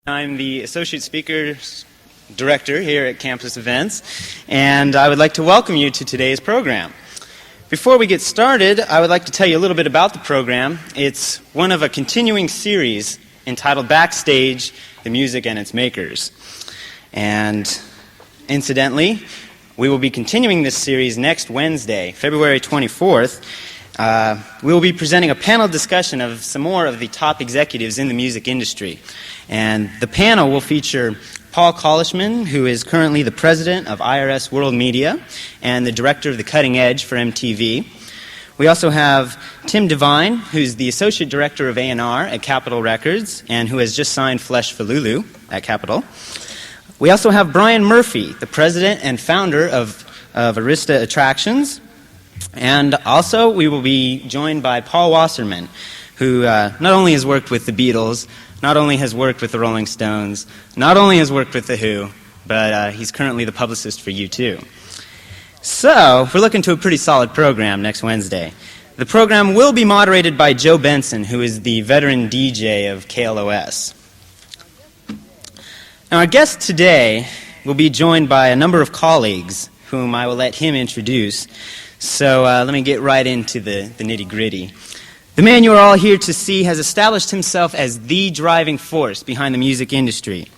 I'm the Associate Speakers Director here at Campus Events, and I would like to welcome you to today's program. Before we get started, I would like to tell you a little bit about the program. It's one of a continuing series entitled Backstage, the Music and Its Makers. And incidentally, we will be continuing this series next Wednesday, February 24th. We will be presenting a panel discussion of some more of the top executives in the music industry. And the panel will feature Paul Collishman, who is currently the president of IRS World Media and the director of The Cutting Edge for MTV. We also have Tim Devine, who's the associate director of A&R at Capitol Records and who has just signed Flesh for Lulu at Capitol. We also have Brian Murphy, the president and founder of Arista Attractions. And also we will be joined by Paul Wasserman, who not only has worked with the Beatles, not only has worked with the Rolling Stones, not only has worked with The Who, but he's currently the publicist for U2. So, we're looking to a pretty solid program next Wednesday. The program will be moderated by Joe Benson, who is the veteran DJ of KLOS. Now, our guest today will be joined by a number of colleagues, whom I will let him introduce. So, let me get right into the nitty-gritty. The man you are all here to see has established himself as the driving force behind the music industry.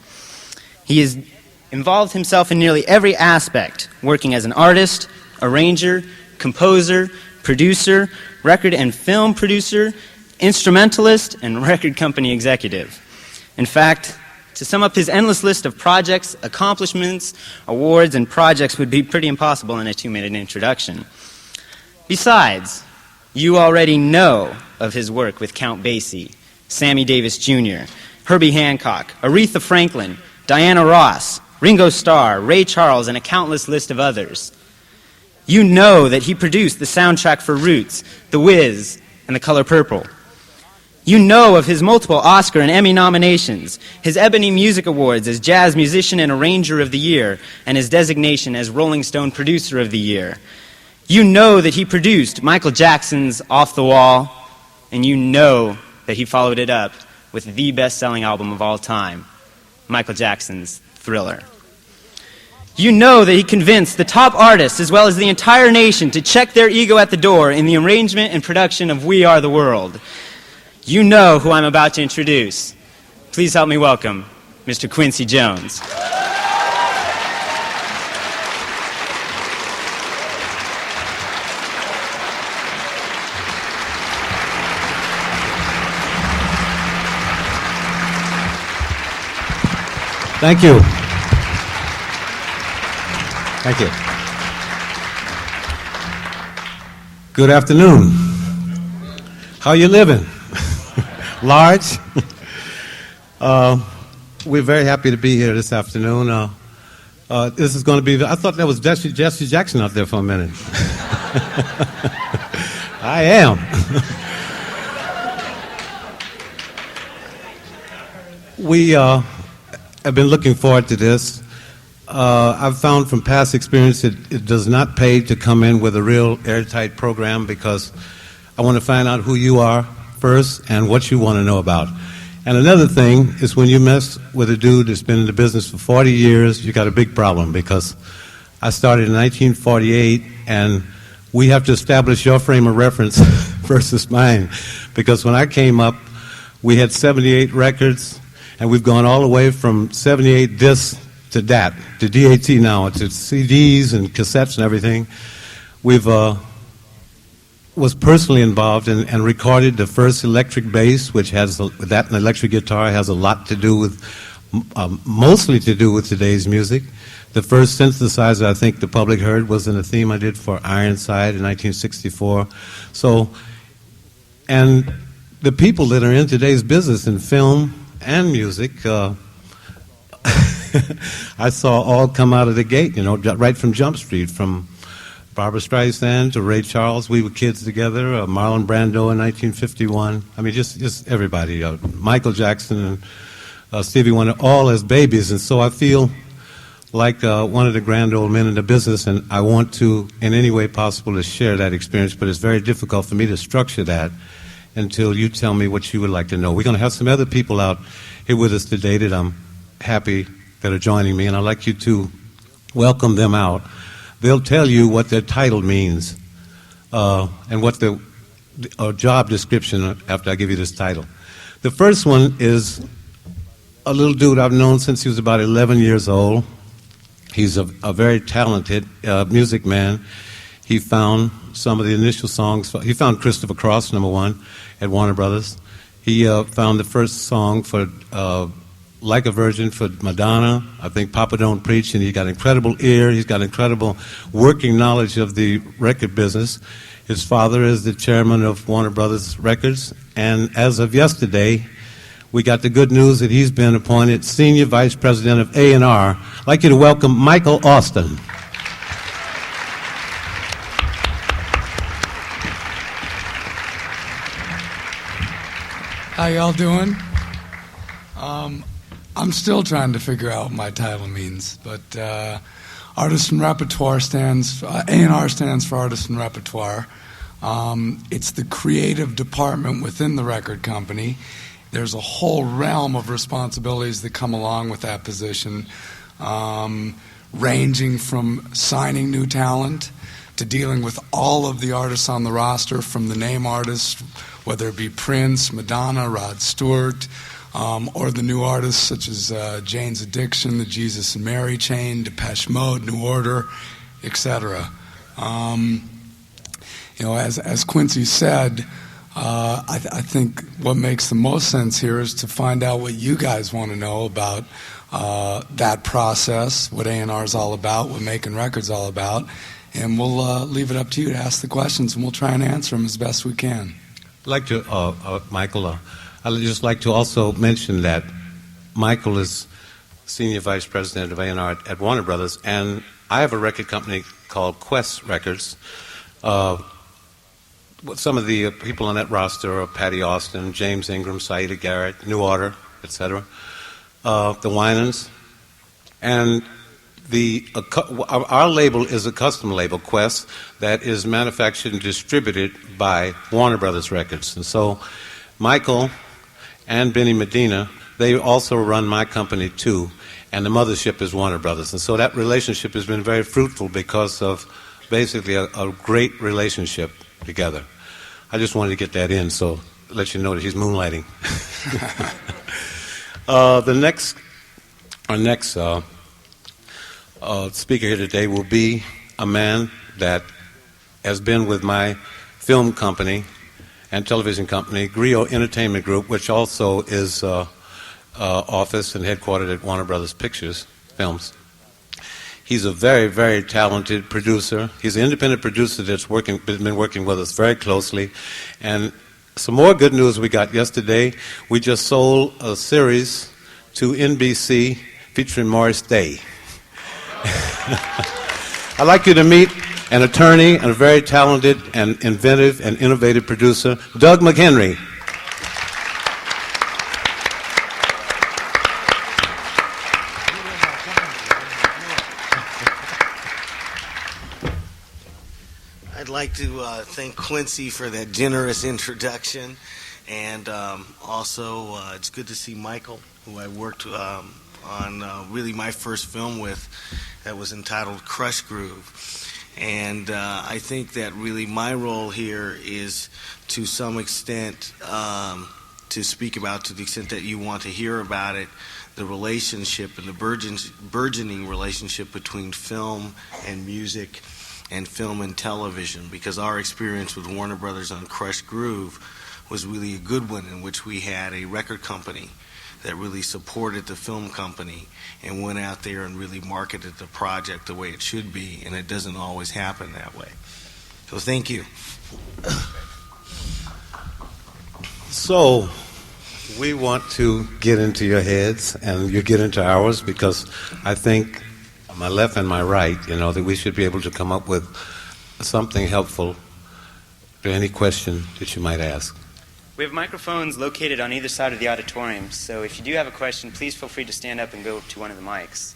He has involved himself in nearly every aspect, working as an artist, arranger, composer, producer, record and film producer, instrumentalist, and record company executive. In fact, to sum up his endless list of projects, accomplishments, awards, and projects would be pretty impossible in a 2-minute introduction. Besides, you already know of his work with Count Basie, Sammy Davis Jr., Herbie Hancock, Aretha Franklin, Diana Ross, Ringo Starr, Ray Charles, and a countless list of others. You know that he produced the soundtrack for Roots, The Wiz, and The Color Purple. You know of his multiple Oscar and Emmy nominations, his Ebony Music Awards as Jazz Musician and Arranger of the Year, and his designation as Rolling Stone Producer of the Year. You know that he produced Michael Jackson's Off the Wall, and you know that he followed it up with the best-selling album of all time, Michael Jackson's Thriller. You know that he convinced the top artists as well as the entire nation to check their ego at the door in the arrangement and production of We Are the World. You know who I'm about to introduce. Please help me welcome Mr. Quincy Jones. Thank you. Thank you. Good afternoon. How you living? Large? We're very happy to be here this afternoon. This is going to be, I thought that was Jesse Jackson out there for a minute. I am. We I've been looking forward to this. I've found from past experience it does not pay to come in with a real airtight program because I want to find out who you are first and what you want to know about. And another thing is when you mess with a dude that's been in the business for 40 years, you got a big problem because I started in 1948 and we have to establish your frame of reference versus mine because when I came up, we had 78 records. And we've gone all the way from 78 discs to DAT, to DAT now, to CDs and cassettes and everything. We've was personally involved and recorded the first electric bass, which has that and electric guitar has a lot to do with, mostly to do with today's music. The first synthesizer I think the public heard was in a theme I did for Ironside in 1964. So, and the people that are in today's business in film and music, I saw all come out of the gate, you know, right from Jump Street, from Barbra Streisand to Ray Charles. We were kids together, Marlon Brando in 1951. I mean, just everybody, Michael Jackson and Stevie Wonder, all as babies. And so I feel like one of the grand old men in the business, and I want to, in any way possible, to share that experience, but it's very difficult for me to structure that until you tell me what you would like to know. We're going to have some other people out here with us today that I'm happy that are joining me, and I'd like you to welcome them out. They'll tell you what their title means and what the job description after I give you this title. The first one is a little dude I've known since he was about 11 years old. He's a very talented music man. He found some of the initial songs. He found Christopher Cross, #1, at Warner Brothers. He found the first song for Like a Virgin for Madonna. I think Papa Don't Preach, and he's got incredible ear. He's got incredible working knowledge of the record business. His father is the chairman of Warner Brothers Records, and as of yesterday, we got the good news that he's been appointed Senior Vice President of A&R. I'd like you to welcome Michael Austin. How y'all doing? I'm still trying to figure out what my title means, but Artist and Repertoire A&R stands for Artist and Repertoire. It's the creative department within the record company. There's a whole realm of responsibilities that come along with that position, ranging from signing new talent to dealing with all of the artists on the roster, from the name artists, whether it be Prince, Madonna, Rod Stewart, or the new artists such as Jane's Addiction, the Jesus and Mary Chain, Depeche Mode, New Order, etc. As Quincy said, I think what makes the most sense here is to find out what you guys want to know about that process, what A&R is all about, what making records all about, and we'll leave it up to you to ask the questions, and we'll try and answer them as best we can. I'd like to, Michael, I'd just like to also mention that Michael is Senior Vice President of A&R at Warner Brothers, and I have a record company called Quest Records. Some of the people on that roster are Patty Austin, James Ingram, Saida Garrett, New Order, etc., the Winans. And our label is a custom label, Quest, that is manufactured and distributed by Warner Brothers Records. And so Michael and Benny Medina, they also run my company too, and the mothership is Warner Brothers. And so that relationship has been very fruitful because of basically a great relationship together. I just wanted to get that in, so let you know that he's moonlighting. Our next speaker here today will be a man that has been with my film company and television company, Griot Entertainment Group, which also is office and headquartered at Warner Brothers Pictures Films. He's a very, very talented producer. He's an independent producer that's been working with us very closely. And some more good news we got yesterday. We just sold a series to NBC featuring Morris Day. I'd like you to meet an attorney and a very talented and inventive and innovative producer, Doug McHenry. I'd like to thank Quincy for that generous introduction, and also it's good to see Michael, who I worked on really my first film with, that was entitled Crush Groove. And I think that really my role here is to some extent to speak about, to the extent that you want to hear about it, the relationship and the burgeoning relationship between film and music and film and television, because our experience with Warner Brothers on Crush Groove was really a good one, in which we had a record company that really supported the film company and went out there and really marketed the project the way it should be, and it doesn't always happen that way. So thank you. So we want to get into your heads, and you get into ours, because I think on my left and my right, that we should be able to come up with something helpful to any question that you might ask. We have microphones located on either side of the auditorium, so if you do have a question, please feel free to stand up and go to one of the mics.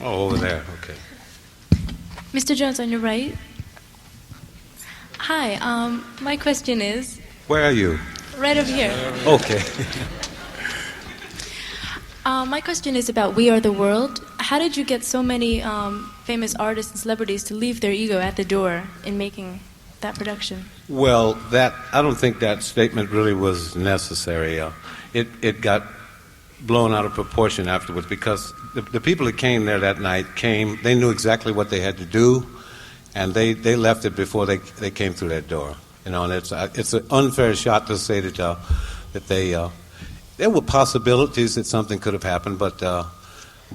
Oh, over there. Okay. Mr. Jones, on your right. Hi, my question is... Where are you? Right over here. Okay. My question is about We Are the World. How did you get so many famous artists and celebrities to leave their ego at the door in making that production? Well, I don't think that statement really was necessary. It got blown out of proportion afterwards because the people that came there that night they knew exactly what they had to do, and they left it before they came through that door. You know, and it's an unfair shot to say that there were possibilities that something could have happened, but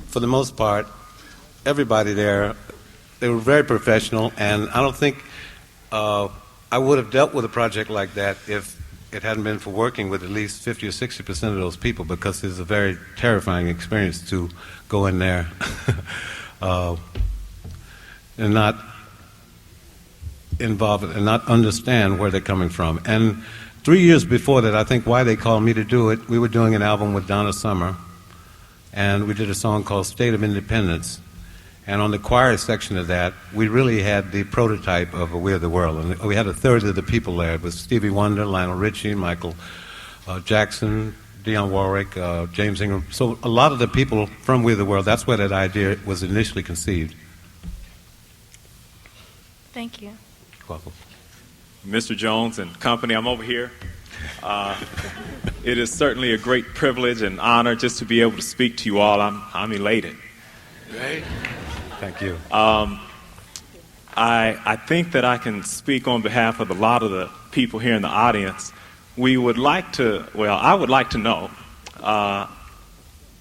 for the most part, everybody there, they were very professional, and I don't think I would have dealt with a project like that if it hadn't been for working with at least 50 or 60% of those people, because it's a very terrifying experience to go in there and not involve it and not understand where they're coming from. And 3 years before that, I think why they called me to do it, we were doing an album with Donna Summer, and we did a song called State of Independence. And on the choir section of that, we really had the prototype of We Are the World. And we had a third of the people there. It was Stevie Wonder, Lionel Richie, Michael Jackson, Dionne Warwick, James Ingram. So a lot of the people from We Are the World, that's where that idea was initially conceived. Thank you. You're welcome. Mr. Jones and company, I'm over here. It is certainly a great privilege and honor just to be able to speak to you all. I'm elated. Great. Thank you. I think that I can speak on behalf of a lot of the people here in the audience. I would like to know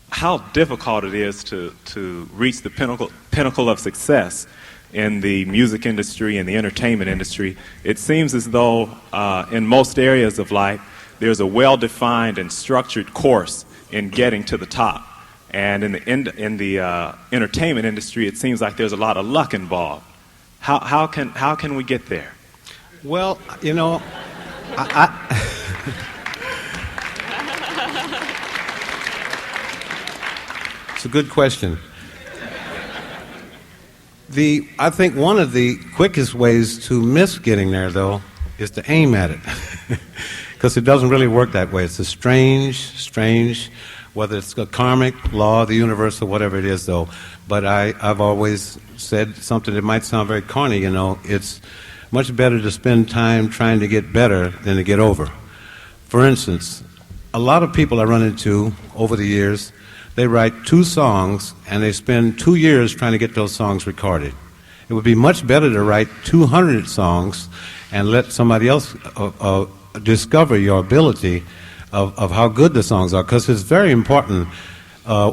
how difficult it is to reach the pinnacle of success in the music industry and the entertainment industry. It seems as though in most areas of life there's a well-defined and structured course in getting to the top. And in the entertainment industry, it seems like there's a lot of luck involved. How can we get there? Well, you know, it's a good question. I think one of the quickest ways to miss getting there, though, is to aim at it. Because it doesn't really work that way. It's a strange, whether it's a karmic law, the universe, or whatever it is, though. But I've always said something that might sound very corny, you know, it's much better to spend time trying to get better than to get over. For instance, a lot of people I run into over the years, they write 2 songs and they spend 2 years trying to get those songs recorded. It would be much better to write 200 songs and let somebody else discover your ability of how good the songs are, because it's very important.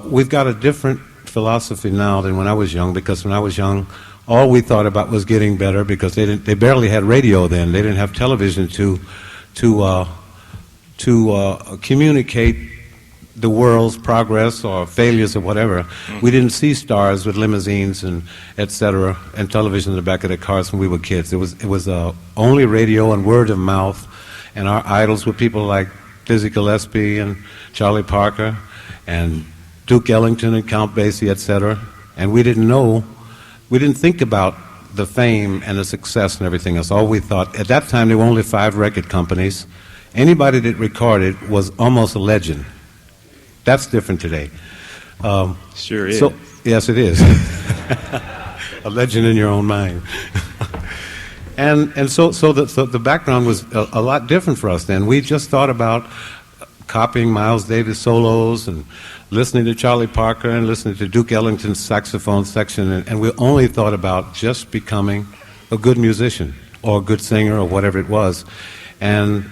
We've got a different philosophy now than when I was young, because when I was young, all we thought about was getting better, because they barely had radio then. They didn't have television to communicate the world's progress or failures or whatever. We didn't see stars with limousines and et cetera and television in the back of their cars when we were kids. It was only radio and word of mouth, and our idols were people like Dizzy Gillespie and Charlie Parker and Duke Ellington and Count Basie, et cetera. And we didn't think about the fame and the success and everything else. All we thought, at that time there were only 5 record companies. Anybody that recorded was almost a legend. That's different today. Sure is. So, yes, it is. A legend in your own mind. And so the background was a lot different for us then. We just thought about copying Miles Davis solos and listening to Charlie Parker and listening to Duke Ellington's saxophone section, and we only thought about just becoming a good musician or a good singer or whatever it was. And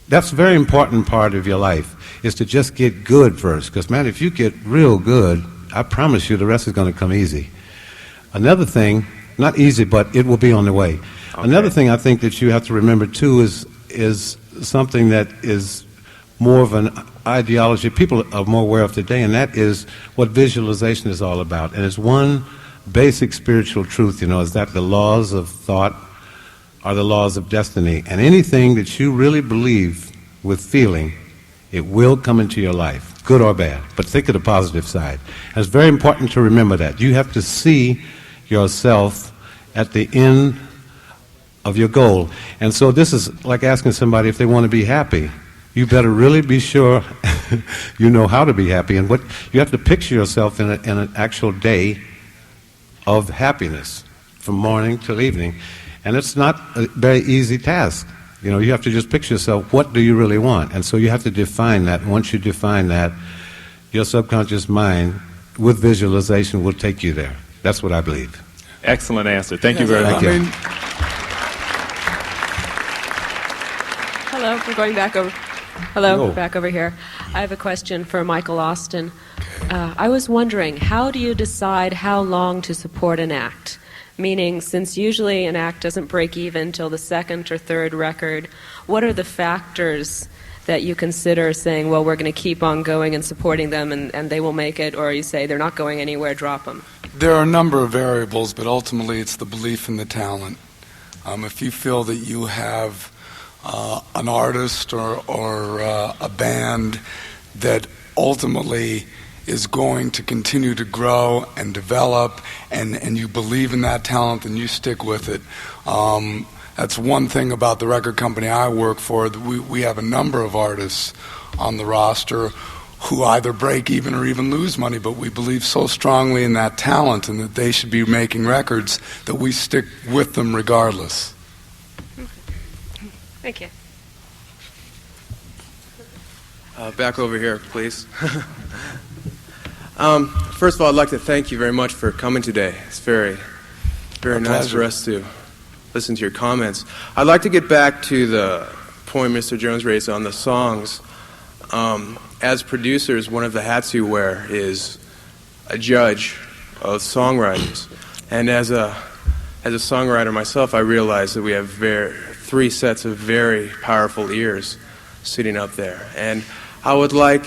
that's a very important part of your life, is to just get good first. Because, man, if you get real good, I promise you the rest is going to come easy. Another thing, not easy, but it will be on the way. Okay. Another thing I think that you have to remember, too, is something that is more of an ideology people are more aware of today, and that is what visualization is all about. And it's one basic spiritual truth, you know, is that the laws of thought are the laws of destiny. And anything that you really believe with feeling, it will come into your life. good or bad, but think of the positive side. And it's very important to remember that. You have to see yourself at the end of your goal. And so this is like asking somebody if they want to be happy. You better really be sure you know how to be happy. And what you have to picture yourself in an actual day of happiness from morning till evening. And it's not a very easy task. You know, you have to just picture yourself, what do you really want? And so you have to define that. And once you define that, your subconscious mind, with visualization, will take you there. That's what I believe. Excellent answer. Thank you very much. Thank you. Hello, we're going back over. Hello, Hello. back over here. I have a question for Michael Austin. I was wondering, how do you decide how long to support an act? Meaning, since usually an act doesn't break even till the second or third record, what are the factors that you consider saying, well, we're going to keep on going and supporting them and they will make it, or you say they're not going anywhere, drop them? There are a number of variables, but ultimately it's the belief in the talent. If you feel that you have an artist or a band that ultimately is going to continue to grow and develop, and you believe in that talent and you stick with it. That's one thing about the record company I work for. We have a number of artists on the roster who either break even or even lose money, but we believe so strongly in that talent and that they should be making records that we stick with them regardless. Thank you. Back over here, please. First of all, I'd like to thank you very much for coming today. It's very nice for us to listen to your comments. I'd like to get back to the point Mr. Jones raised on the songs. As producers, one of the hats you wear is a judge of songwriters. And as a songwriter myself, I realize that we have three sets of very powerful ears sitting up there. And I would like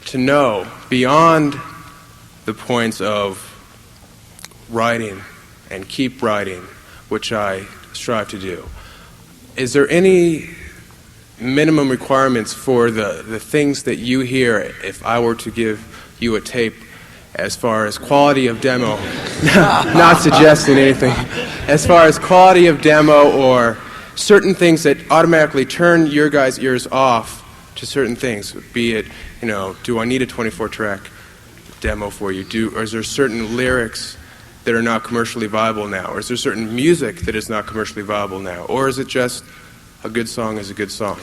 to know, beyond the points of writing and keep writing, which I strive to do, is there any minimum requirements for the things that you hear if I were to give you a tape, as far as quality of demo, not suggesting anything, as far as quality of demo or certain things that automatically turn your guys' ears off to certain things, be it, do I need a 24-track demo for you? Or is there certain lyrics that are not commercially viable now? Or is there certain music that is not commercially viable now? Or is it just a good song is a good song?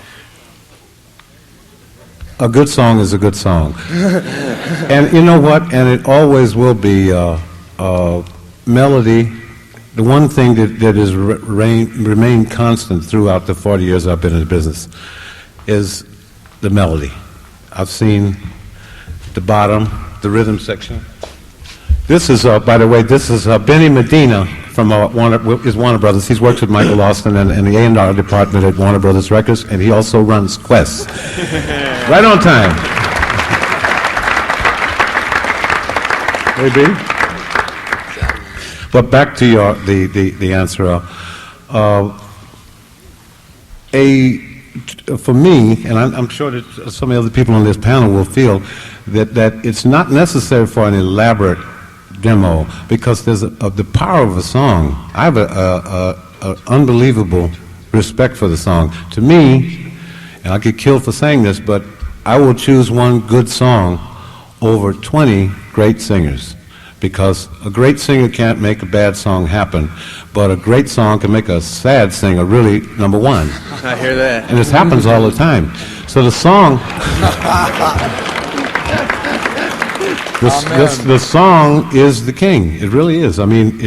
A good song is a good song. And you know what? And it always will be melody. The one thing that has remained constant throughout the 40 years I've been in the business is the melody. I've seen the bottom, the rhythm section. This is, by the way, this is Benny Medina from Warner Brothers. He's worked with Michael Austin and the A&R department at Warner Brothers Records, and he also runs Quest. Right on time. Maybe. But back to the answer. For me, and I'm sure that some of the other people on this panel will feel that it's not necessary for an elaborate demo, because there's the power of a song. I have an unbelievable respect for the song. To me, and I get killed for saying this, but I will choose one good song over 20 great singers, because a great singer can't make a bad song happen, but a great song can make a sad singer really number one. I hear that. And this happens all the time. So the song, the song is the king. It really is. I mean,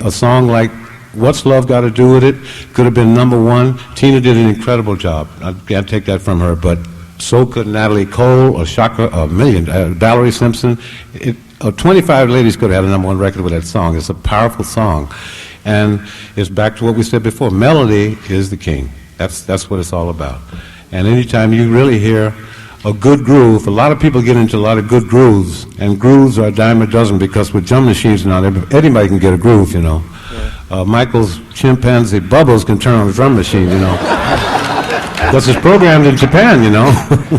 a song like "What's Love Got to Do with It" could have been number one. Tina did an incredible job. I can't take that from her, but so could Natalie Cole or Valerie Simpson. 25 ladies could have had a number one record with that song. It's a powerful song. And it's back to what we said before. Melody is the king. That's what it's all about. And anytime you really hear a good groove, a lot of people get into a lot of good grooves, and grooves are a dime a dozen, because with drum machines now, anybody can get a groove, Yeah. Michael's chimpanzee Bubbles can turn on a drum machine, Because it's programmed in Japan, you know.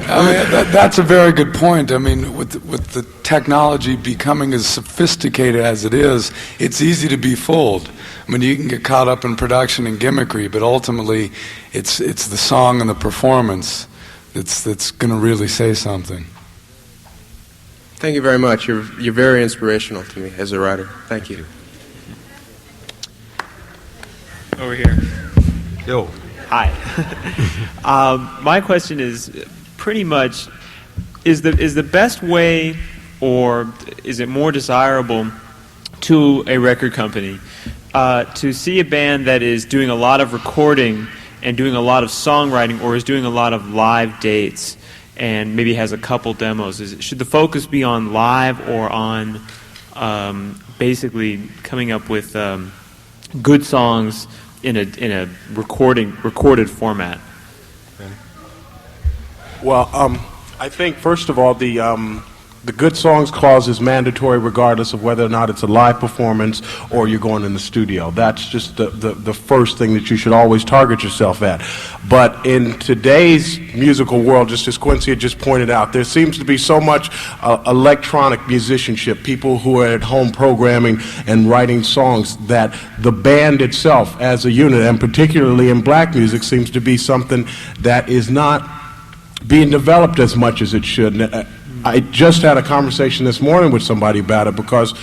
I mean, that's a very good point. I mean, with the technology becoming as sophisticated as it is, it's easy to be fooled. I mean, you can get caught up in production and gimmickry, but ultimately, it's the song and the performance that's going to really say something. Thank you very much. You're very inspirational to me as a writer. Thank you. Over here. Yo. Hi. My question is pretty much, is the best way, or is it more desirable to a record company to see a band that is doing a lot of recording and doing a lot of songwriting, or is doing a lot of live dates and maybe has a couple demos? Should the focus be on live or on basically coming up with good songs in a recorded format? Well, I think first of all the good songs clause is mandatory regardless of whether or not it's a live performance or you're going in the studio. That's just the first thing that you should always target yourself at. But in today's musical world, just as Quincy had just pointed out, there seems to be so much electronic musicianship, people who are at home programming and writing songs, that the band itself as a unit, and particularly in black music, seems to be something that is not being developed as much as it should. And I just had a conversation this morning with somebody about it, because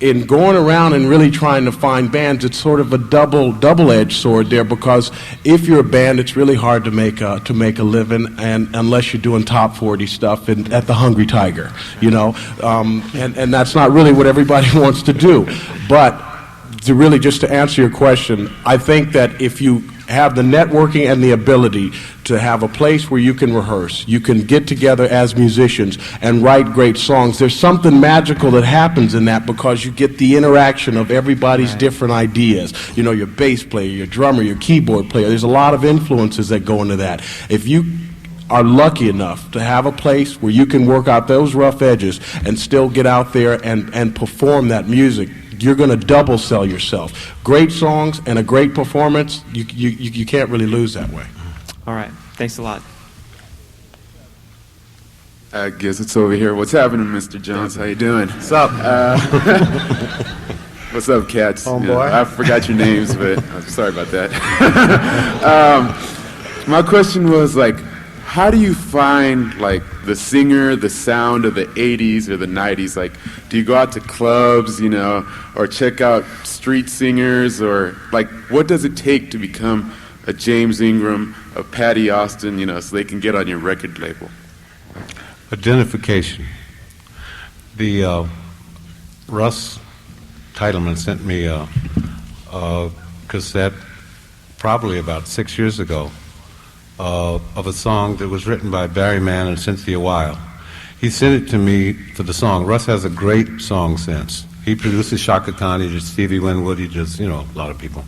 in going around and really trying to find bands, it's sort of a double-edged sword there, because if you're a band, it's really hard to make a living, and unless you're doing top 40 stuff at the Hungry Tiger, you know, and that's not really what everybody wants to do. But to answer your question, I think that if you have the networking and the ability to have a place where you can rehearse, you can get together as musicians and write great songs, there's something magical that happens in that, because you get the interaction of everybody's different ideas. You know, your bass player, your drummer, your keyboard player, there's a lot of influences that go into that. If you are lucky enough to have a place where you can work out those rough edges and still get out there and perform that music, you're going to double sell yourself. Great songs and a great performance, you can't really lose that way. All right. Thanks a lot. I guess it's over here. What's happening, Mr. Jones? How you doing? What's up? What's up, cats? Homeboy. Yeah, I forgot your names, but I'm sorry about that. My question was, like, how do you find, like, the singer, the sound of the 80s or the 90s? Like, do you go out to clubs, you know, or check out street singers, or, like, what does it take to become a James Ingram, a Patty Austin, you know, so they can get on your record label? Identification. The Russ Titleman sent me a cassette probably about 6 years ago of a song that was written by Barry Mann and Cynthia Weil. He sent it to me for the song. Russ has a great song sense. He produces Shaka Khan, he does Stevie Winwood, he does, you know, a lot of people.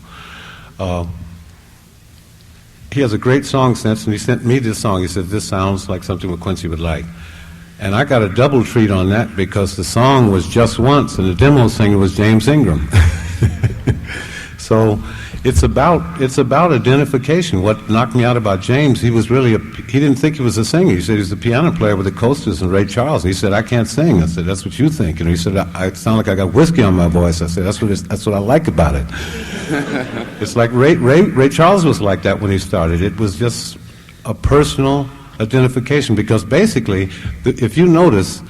He has a great song sense, and he sent me this song. He said, this sounds like something that Quincy would like. And I got a double treat on that, because the song was Just Once, and the demo singer was James Ingram. So it's about identification. What knocked me out about James, he didn't think he was a singer. He said he was a piano player with the Coasters and Ray Charles. And he said, I can't sing. I said, that's what you think. And he said, I sound like I got whiskey on my voice. I said, that's what I like about it. It's like Ray Charles was like that when he started. It was just a personal identification, because basically, if you notice,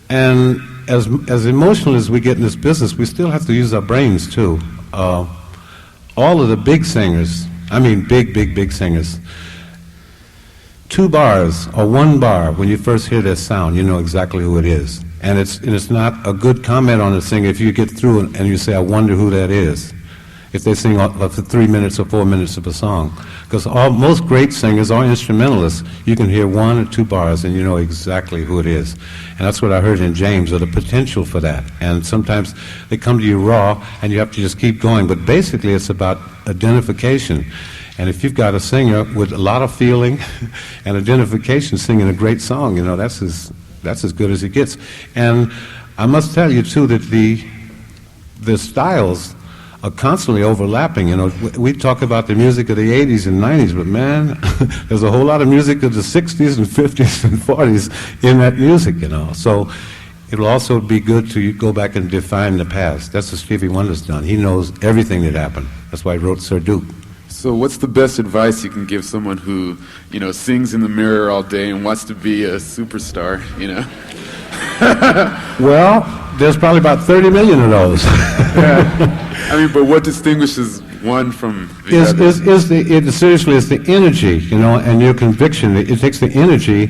and as emotional as we get in this business, we still have to use our brains too. All of the big singers, I mean big singers, 2 bars or 1 bar, when you first hear their sound, you know exactly who it is. And it's not a good comment on a singer if you get through and you say, I wonder who that is, if they sing for 3 minutes or 4 minutes of a song. Because most great singers are instrumentalists. You can hear 1 or 2 bars and you know exactly who it is. And that's what I heard in James, or the potential for that. And sometimes they come to you raw and you have to just keep going. But basically it's about identification. And if you've got a singer with a lot of feeling and identification singing a great song, you know, that's as good as it gets. And I must tell you too that the styles are constantly overlapping. You know, we talk about the music of the 80s and 90s, but man, there's a whole lot of music of the 60s and 50s and 40s in that music, you know. So it'll also be good to go back and define the past. That's what Stevie Wonder's done. He knows everything that happened. That's why he wrote Sir Duke. So what's the best advice you can give someone who, you know, sings in the mirror all day and wants to be a superstar, you know? Well, there's probably about 30 million of those. Yeah. I mean, but what distinguishes one from the other? Seriously, it's the energy, you know, and your conviction. It takes the energy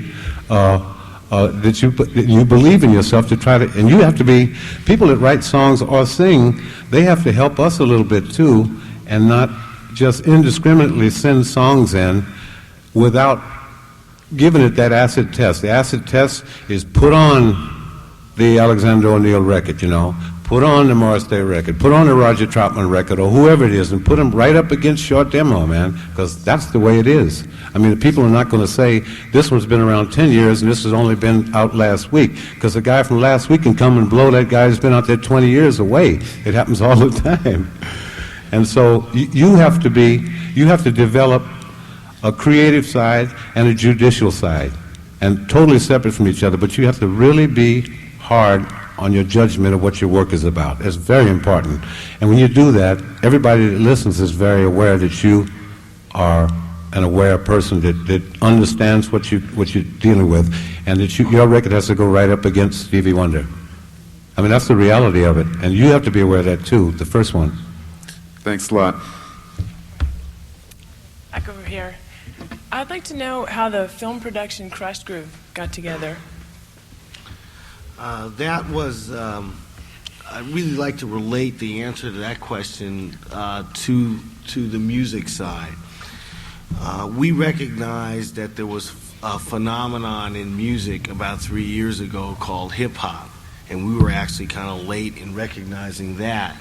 that you believe in yourself to try to, and you have to be, people that write songs or sing, they have to help us a little bit too, and not just indiscriminately send songs in without giving it that acid test. The acid test is put on the Alexander O'Neill record, you know, put on the Morris Day record, put on the Roger Troutman record, or whoever it is, and put them right up against your demo, man, because that's the way it is. I mean, the people are not going to say, this one's been around 10 years and this has only been out last week, because the guy from last week can come and blow that guy who's been out there 20 years away. It happens all the time. And so you have to develop a creative side and a judicial side, and totally separate from each other, but you have to really be hard on your judgment of what your work is about. It's very important. And when you do that, everybody that listens is very aware that you are an aware person that understands what you're dealing with, and that your record has to go right up against Stevie Wonder. I mean, that's the reality of it, and you have to be aware of that too, the first one. Thanks a lot. Back over here. I'd like to know how the film production Crushed Groove got together. That was, I'd really like to relate the answer to that question to the music side. We recognized that there was a phenomenon in music about 3 years ago called hip-hop, and we were actually kind of late in recognizing that.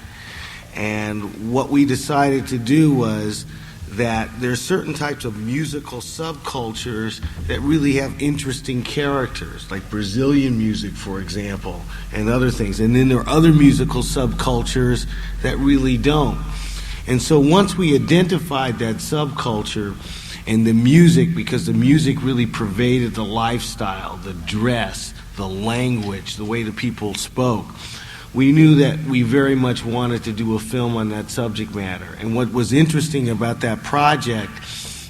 And what we decided to do was that there's certain types of musical subcultures that really have interesting characters, like Brazilian music, for example, and other things. And then there are other musical subcultures that really don't. And so once we identified that subculture and the music, because the music really pervaded the lifestyle, the dress, the language, the way the people spoke, we knew that we very much wanted to do a film on that subject matter. And what was interesting about that project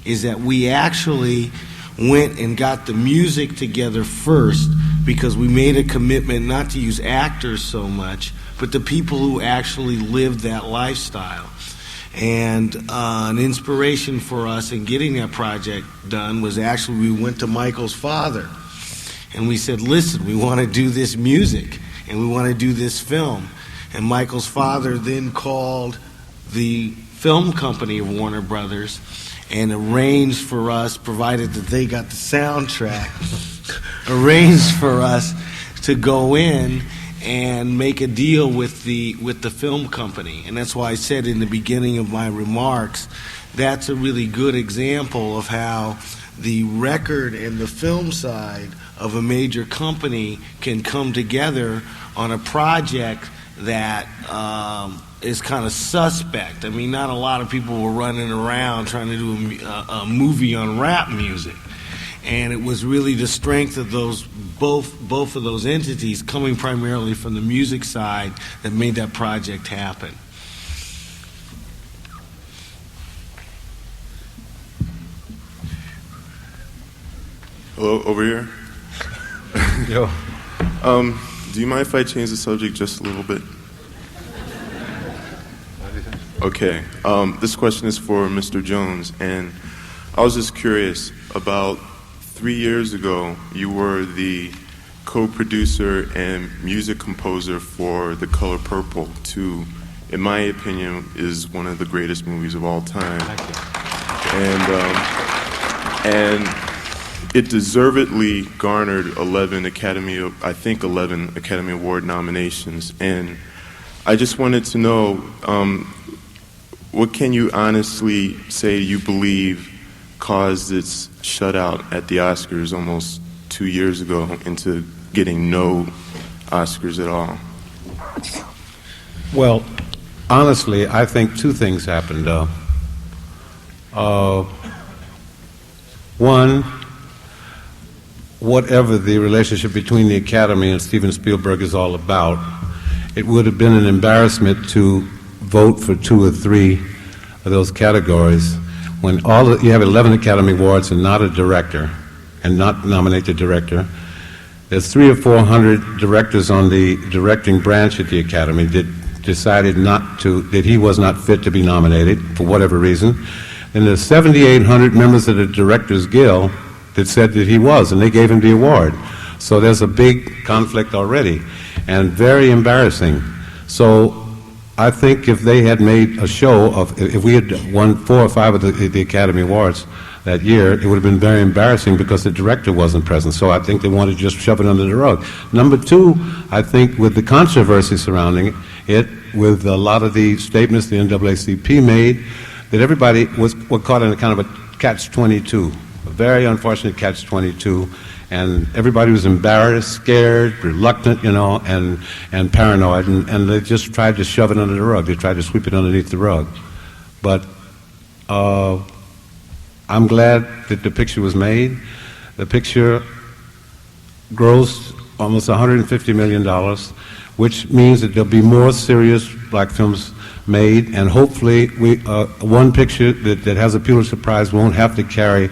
is that we actually went and got the music together first, because we made a commitment not to use actors so much, but the people who actually lived that lifestyle. And an inspiration for us in getting that project done was actually we went to Michael's father and we said, listen, we want to do this music and we want to do this film. And Michael's father then called the film company of Warner Brothers and arranged for us, provided that they got the soundtrack, arranged for us to go in and make a deal with the film company. And that's why I said in the beginning of my remarks, that's a really good example of how the record and the film side of a major company can come together on a project that is kind of suspect. I mean, not a lot of people were running around trying to do a movie on rap music. And it was really the strength of those both of those entities coming primarily from the music side that made that project happen. Hello, over here. Yo. Do you mind if I change the subject just a little bit? Okay. This question is for Mr. Jones, and I was just curious. About 3 years ago, you were the co-producer and music composer for The Color Purple, to, in my opinion, is one of the greatest movies of all time. And it deservedly garnered 11 Academy Award nominations. And I just wanted to know, what can you honestly say you believe caused its shutout at the Oscars almost 2 years ago into getting no Oscars at all? Well, honestly, I think two things happened. One, whatever the relationship between the Academy and Steven Spielberg is all about, it would have been an embarrassment to vote for 2 or 3 of those categories when you have 11 Academy Awards and not a director, and not nominate the director. There's 300 or 400 directors on the directing branch at the Academy that decided that he was not fit to be nominated for whatever reason. And there's 7,800 members of the Directors Guild that said that he was, and they gave him the award. So there's a big conflict already, and very embarrassing. So I think if they had made a show of, if we had won 4 or 5 of the Academy Awards that year, it would have been very embarrassing because the director wasn't present. So I think they wanted to just shove it under the rug. Number 2, I think with the controversy surrounding it, with a lot of the statements the NAACP made, that everybody was caught in a kind of a catch-22, a very unfortunate catch-22, and everybody was embarrassed, scared, reluctant, and paranoid, and they just tried to shove it under the rug. They tried to sweep it underneath the rug. But I'm glad that the picture was made. The picture grossed almost $150 million, which means that there'll be more serious black films made, and hopefully one picture that has a Pulitzer Prize won't have to carry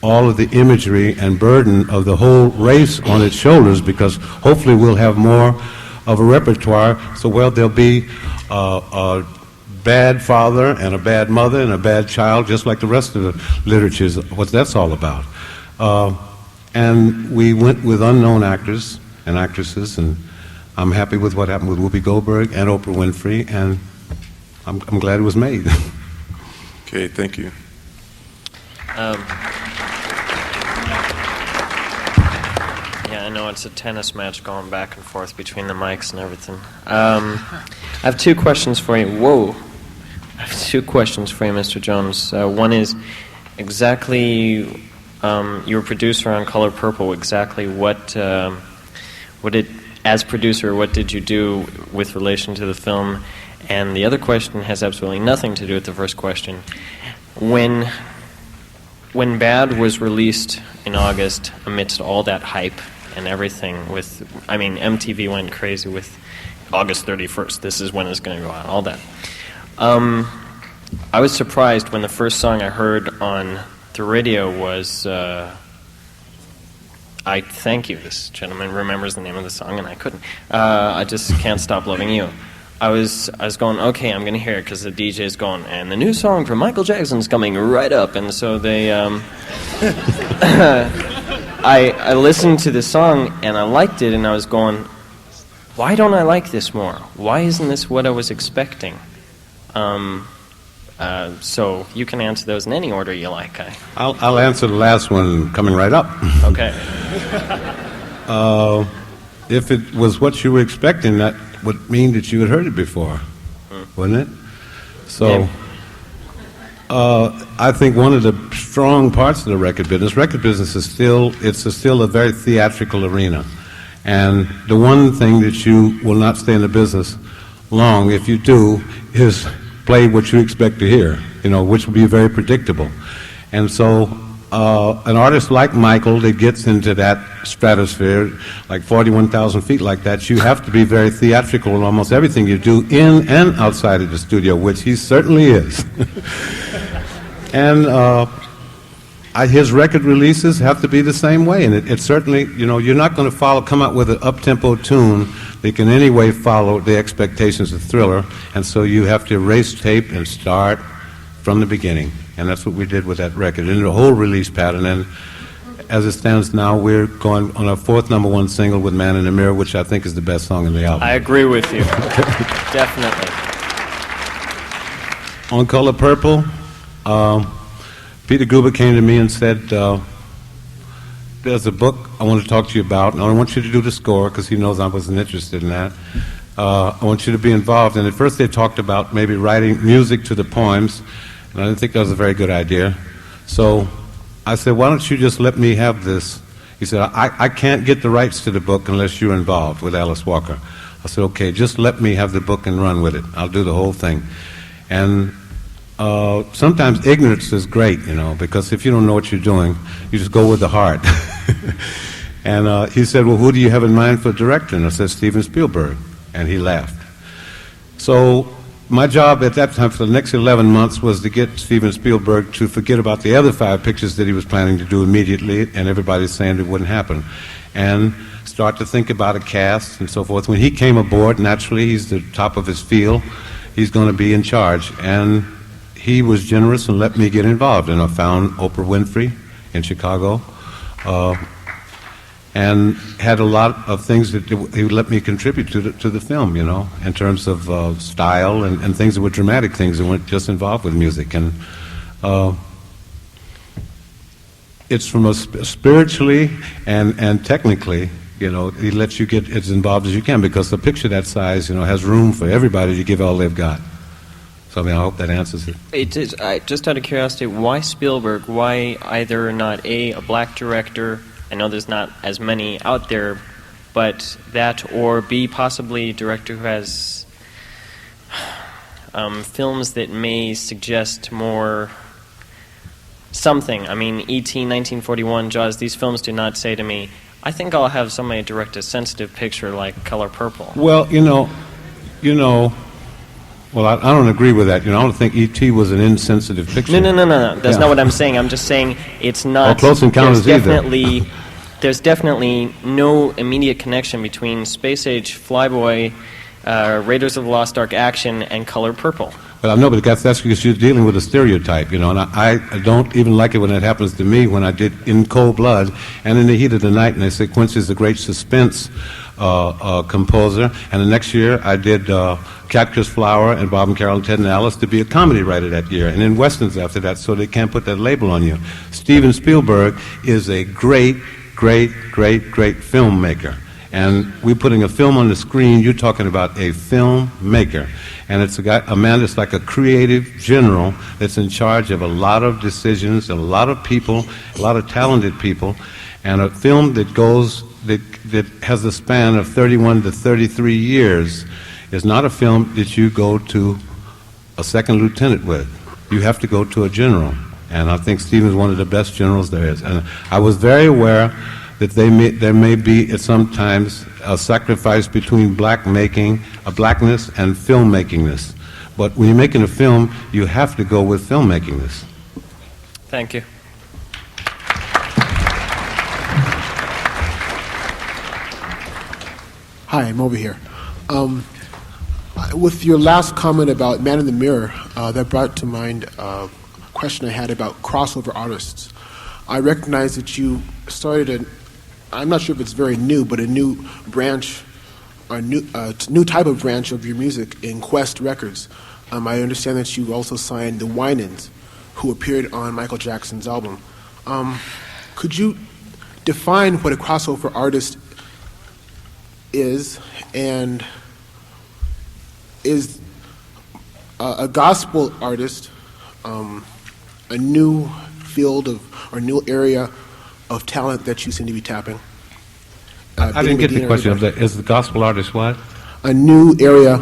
all of the imagery and burden of the whole race on its shoulders, because hopefully we'll have more of a repertoire. So there'll be a bad father and a bad mother and a bad child, just like the rest of the literature is what that's all about. And we went with unknown actors and actresses, and I'm happy with what happened with Whoopi Goldberg and Oprah Winfrey, and I'm glad it was made. Okay, thank you. Yeah, I know it's a tennis match going back and forth between the mics and everything. I have 2 questions for you. Whoa. I have 2 questions for you, Mr. Jones. One is exactly, you were producer on Color Purple, exactly as producer, what did you do with relation to the film? And the other question has absolutely nothing to do with the first question. When Bad was released in August, amidst all that hype and everything, MTV went crazy with August 31st, this is when it's going to go out, all that. I was surprised when the first song I heard on the radio was I Thank You. This gentleman remembers the name of the song, and I couldn't. I Just Can't Stop Loving You. I was going, okay, I'm going to hear it, because the DJ's going, and the new song from Michael Jackson's coming right up. And so they, I listened to the song, and I liked it, and I was going, why don't I like this more? Why isn't this what I was expecting? So you can answer those in any order you like. I'll answer the last one coming right up. Okay. If it was what you were expecting, that would mean that you had heard it before, wouldn't it? So, I think one of the strong parts of the record business is still a very theatrical arena. And the one thing that you will not stay in the business long, if you do, is play what you expect to hear, which will be very predictable. And so an artist like Michael that gets into that stratosphere, like 41,000 feet like that, you have to be very theatrical in almost everything you do in and outside of the studio, which he certainly is. And his record releases have to be the same way, and it certainly, you're not going to come out with an up-tempo tune that can in any way follow the expectations of Thriller, and so you have to erase tape and start from the beginning. And that's what we did with that record, and the whole release pattern. And as it stands now, we're going on our 4th #1 single with Man in the Mirror, which I think is the best song in the album. I agree with you. Definitely. On Color Purple, Peter Guber came to me and said, there's a book I want to talk to you about, and I don't want you to do the score because he knows I wasn't interested in that. I want you to be involved. And at first they talked about maybe writing music to the poems, and I didn't think that was a very good idea. So I said, why don't you just let me have this? He said, I can't get the rights to the book unless you're involved with Alice Walker. I said, okay, just let me have the book and run with it. I'll do the whole thing. And sometimes ignorance is great, because if you don't know what you're doing, you just go with the heart. And he said, well, who do you have in mind for director? And I said, Steven Spielberg. And he laughed. So my job at that time for the next 11 months was to get Steven Spielberg to forget about the other 5 pictures that he was planning to do immediately, and everybody's saying it wouldn't happen, and start to think about a cast and so forth. When he came aboard, naturally, he's the top of his field. He's going to be in charge. And he was generous and let me get involved. And I found Oprah Winfrey in Chicago, and had a lot of things that he would let me contribute to the film, in terms of style and things that were dramatic things that weren't just involved with music. And it's from a spiritually and technically, he lets you get as involved as you can, because a picture that size, has room for everybody to give all they've got. So, I hope that answers it. It is, just out of curiosity, why Spielberg? Why either not A black director? I know there's not as many out there, but that, or B, possibly a director who has films that may suggest more something. I mean, E.T., 1941, Jaws, these films do not say to me, I think I'll have somebody direct a sensitive picture like Color Purple. Well, well, I don't agree with that. I don't think E.T. was an insensitive picture. No. That's not what I'm saying. I'm just saying it's not. Or Close Encounters either. There's definitely no immediate connection between Space Age, Flyboy, Raiders of the Lost Ark action, and Color Purple. Well, I know, but that's because you're dealing with a stereotype, and I don't even like it when it happens to me, when I did In Cold Blood and In the Heat of the Night, and they say Quincy's a great suspense composer, and the next year I did Catcher's Flower and Bob and Carol and Ted and Alice to be a comedy writer that year, and then Westerns after that, so they can't put that label on you. Steven Spielberg is a great filmmaker. And we're putting a film on the screen, you're talking about a filmmaker. And it's a man that's like a creative general that's in charge of a lot of decisions, a lot of people, a lot of talented people, and a film that that has a span of 31 to 33 years is not a film that you go to a second lieutenant with. You have to go to a general. And I think Steven's one of the best generals there is. And I was very aware that there may be sometimes a sacrifice between blackness and filmmakingness. But when you're making a film, you have to go with filmmakingness. Thank you. Hi, I'm over here. With your last comment about Man in the Mirror, that brought to mind a question I had about crossover artists. I recognize that you started I'm not sure if it's very new, but a new branch, a new type of branch of your music in Quest Records. I understand that you also signed the Winans, who appeared on Michael Jackson's album. Could you define what a crossover artist is, and is a gospel artist a new field or new area of talent that you seem to be tapping? I didn't get the question. Is the gospel artist what? A new area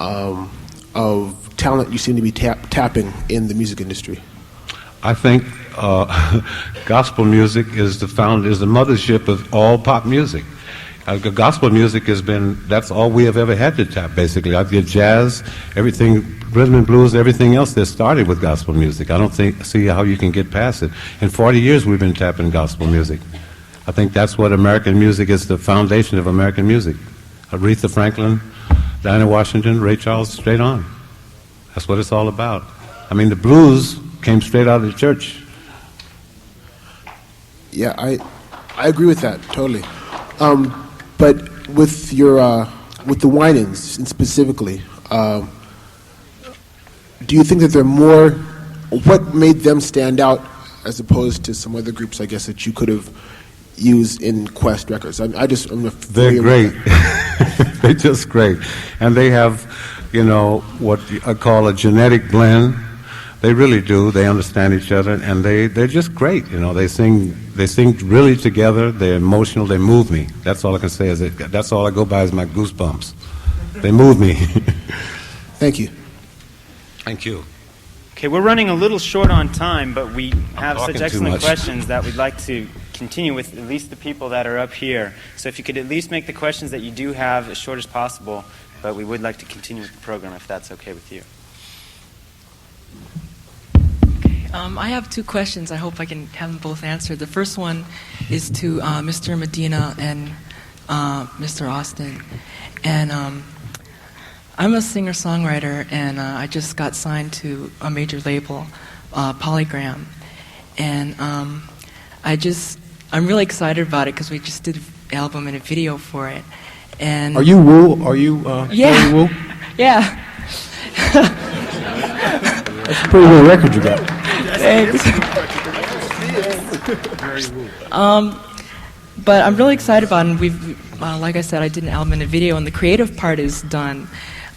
of talent you seem to be tapping in the music industry. I think gospel music is the mothership of all pop music. Gospel music that's all we have ever had to tap, basically. I did jazz, everything, rhythm and blues, everything else that started with gospel music. I don't see how you can get past it. In 40 years we've been tapping gospel music. I think that's what American music is, the foundation of American music. Aretha Franklin, Dinah Washington, Ray Charles, straight on. That's what it's all about. I mean, the blues came straight out of the church. Yeah, I agree with that, totally. But with the Winans specifically, do you think that they're more? What made them stand out as opposed to some other groups, I guess, that you could have used in Quest Records? They're great. They're just great, and they have, what I call a genetic blend. They really do. They understand each other, and they're just great. They sing really together. They're emotional. They move me. That's all I can say. That's all I go by is my goosebumps. They move me. Thank you. Thank you. Okay, we're running a little short on time, but we have talking such too excellent much. questions that we'd like to continue with at least the people that are up here. So if you could at least make the questions that you do have as short as possible, but we would like to continue with the program if that's okay with you. I have two questions. I hope I can have them both answered. The first one is to Mr. Medina and Mr. Austin. And I'm a singer-songwriter, and I just got signed to a major label, Polygram. And I'm really excited about it because we just did an album and a video for it. And Are you Wu? Are you yeah. Jerry Wu? Yeah. That's a pretty good record you got. Thanks. But I'm really excited about it. And we've, like I said, I did an album and a video, and the creative part is done.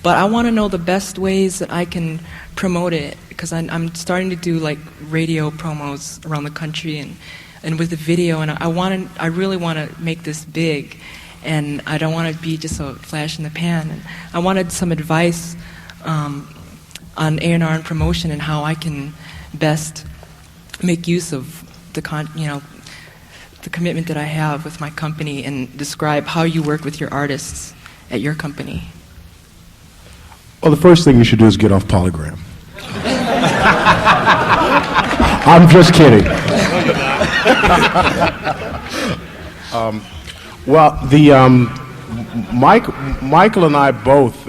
But I want to know the best ways that I can promote it, because I'm starting to do like radio promos around the country and with the video, and I really want to make this big, and I don't want to be just a flash in the pan. And I wanted some advice on A&R and promotion and how I can best make use of the commitment that I have with my company, and describe how you work with your artists at your company. Well, the first thing you should do is get off Polygram. I'm just kidding. Michael and I both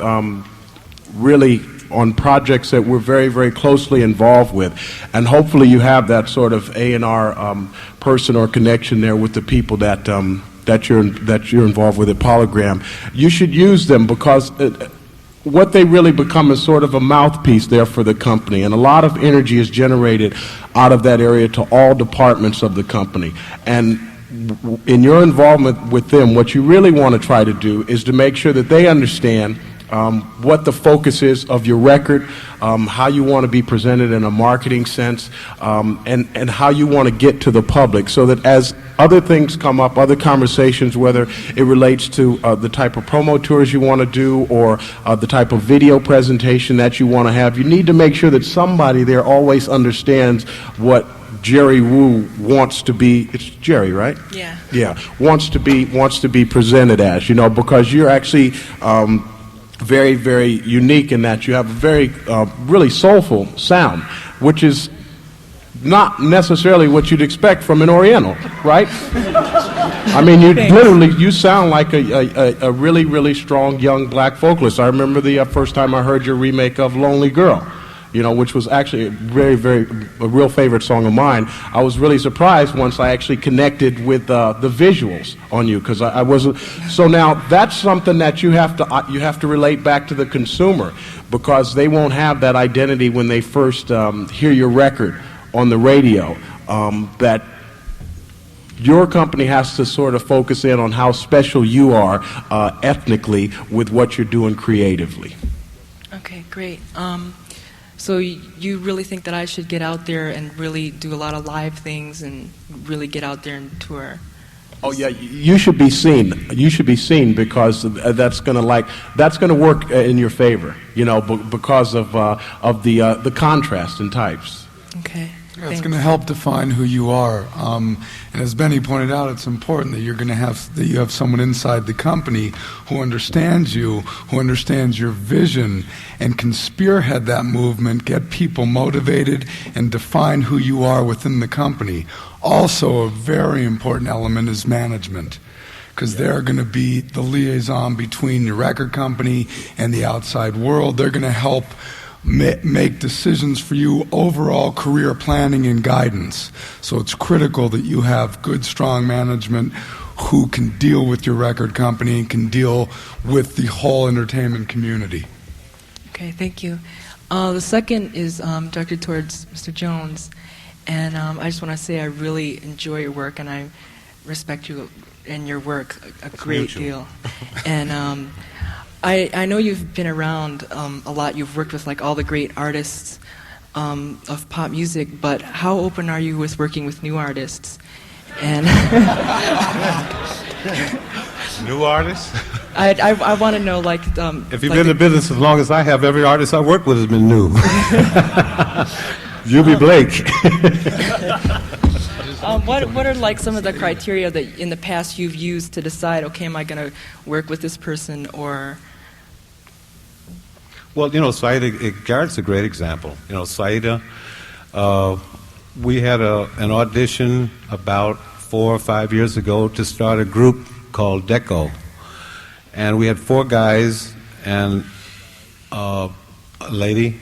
really on projects that we're very, very closely involved with, and hopefully you have that sort of A&R person or connection there with the people that you're involved with at Polygram. You should use them because what they really become is sort of a mouthpiece there for the company, and a lot of energy is generated out of that area to all departments of the company. And in your involvement with them, what you really want to try to do is to make sure that they understand what the focus is of your record, how you want to be presented in a marketing sense, and how you want to get to the public, so that as other things come up, other conversations, whether it relates to the type of promo tours you want to do or the type of video presentation that you want to have, you need to make sure that somebody there always understands what Jerry Wu wants to be. It's Jerry, right? Yeah. Yeah, wants to be presented as, because you're actually very, very unique in that you have a very, really soulful sound, which is not necessarily what you'd expect from an Oriental, right? I mean, you sound like a really, really strong young black vocalist. I remember the first time I heard your remake of Lonely Girl, which was actually a real favorite song of mine. I was really surprised once I actually connected with the visuals on you, because I wasn't. So now that's something that you have to relate back to the consumer, because they won't have that identity when they first hear your record on the radio. That your company has to sort of focus in on how special you are ethnically with what you're doing creatively. Okay, great. So you really think that I should get out there and really do a lot of live things and really get out there and tour? Oh yeah, you should be seen. You should be seen, because that's going to work in your favor. Because of the contrast in types. Okay. Yeah, it's going to help define who you are, and as Benny pointed out, it's important that you have someone inside the company who understands you, who understands your vision, and can spearhead that movement, get people motivated, and define who you are within the company. Also, a very important element is management, because they're going to be the liaison between your record company and the outside world. They're going to help make decisions for you, overall career planning and guidance. So it's critical that you have good, strong management who can deal with your record company and can deal with the whole entertainment community. Okay, thank you. The second is directed towards Mr. Jones, and I just want to say I really enjoy your work, and I respect you and your work a great deal. And I know you've been around a lot. You've worked with like all the great artists of pop music, but how open are you with working with new artists? And New artists? I want to know, like... if you've been in the business as long as I have, every artist I work with has been new. Juby Blake. What are like some of the criteria that in the past you've used to decide, okay, am I going to work with this person or... Well, you know, Saida Garrett's a great example. You know, Saida, we had an audition about 4 or 5 years ago to start a group called Deco. And we had 4 guys and a lady,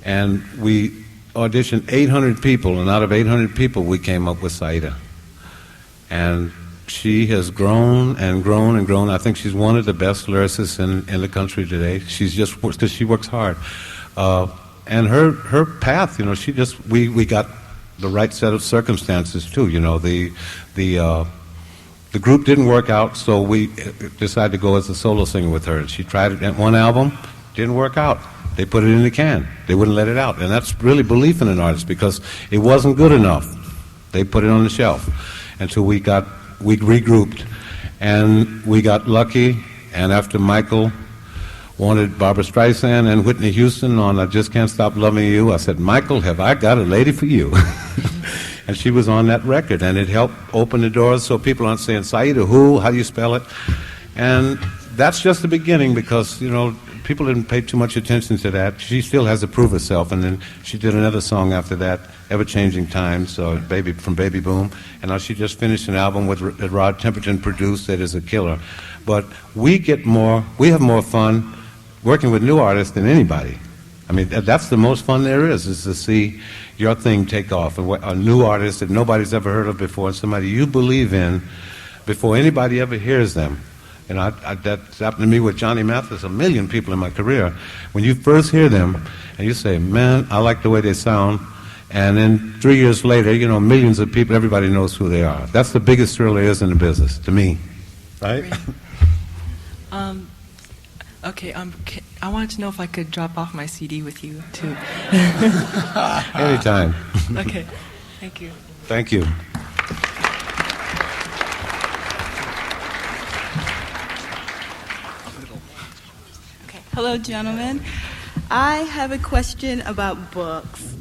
and we auditioned 800 people, and out of 800 people we came up with Saida. And she has grown and grown and grown. I think she's one of the best lyricists in the country today. She's just, because she works hard. And her path, you know, we got the right set of circumstances too. You know, the group didn't work out, so we decided to go as a solo singer with her. She tried it at one album, didn't work out. They put it in the can. They wouldn't let it out. And that's really belief in an artist, because it wasn't good enough. They put it on the shelf until we regrouped, and we got lucky. And after Michael wanted Barbra Streisand and Whitney Houston on I Just Can't Stop Loving You, I said, Michael, have I got a lady for you? And she was on that record, and it helped open the doors so people aren't saying, Saida who, how do you spell it? And that's just the beginning, because, you know, people didn't pay too much attention to that. She still has to prove herself, and then she did another song after that, Ever-Changing Times, from Baby Boom, and now she just finished an album with Rod Temperton produced that is a killer. But we have more fun working with new artists than anybody. I mean, that's the most fun there is to see your thing take off, a new artist that nobody's ever heard of before, and somebody you believe in before anybody ever hears them. And that's happened to me with Johnny Mathis, 1 million people in my career. When you first hear them, and you say, man, I like the way they sound, and then 3 years later, you know, millions of people, everybody knows who they are. That's the biggest thrill there is in the business, to me. Right? Okay, I wanted to know if I could drop off my CD with you, too. Anytime. Okay, thank you. Thank you. Hello, gentlemen. I have a question about books.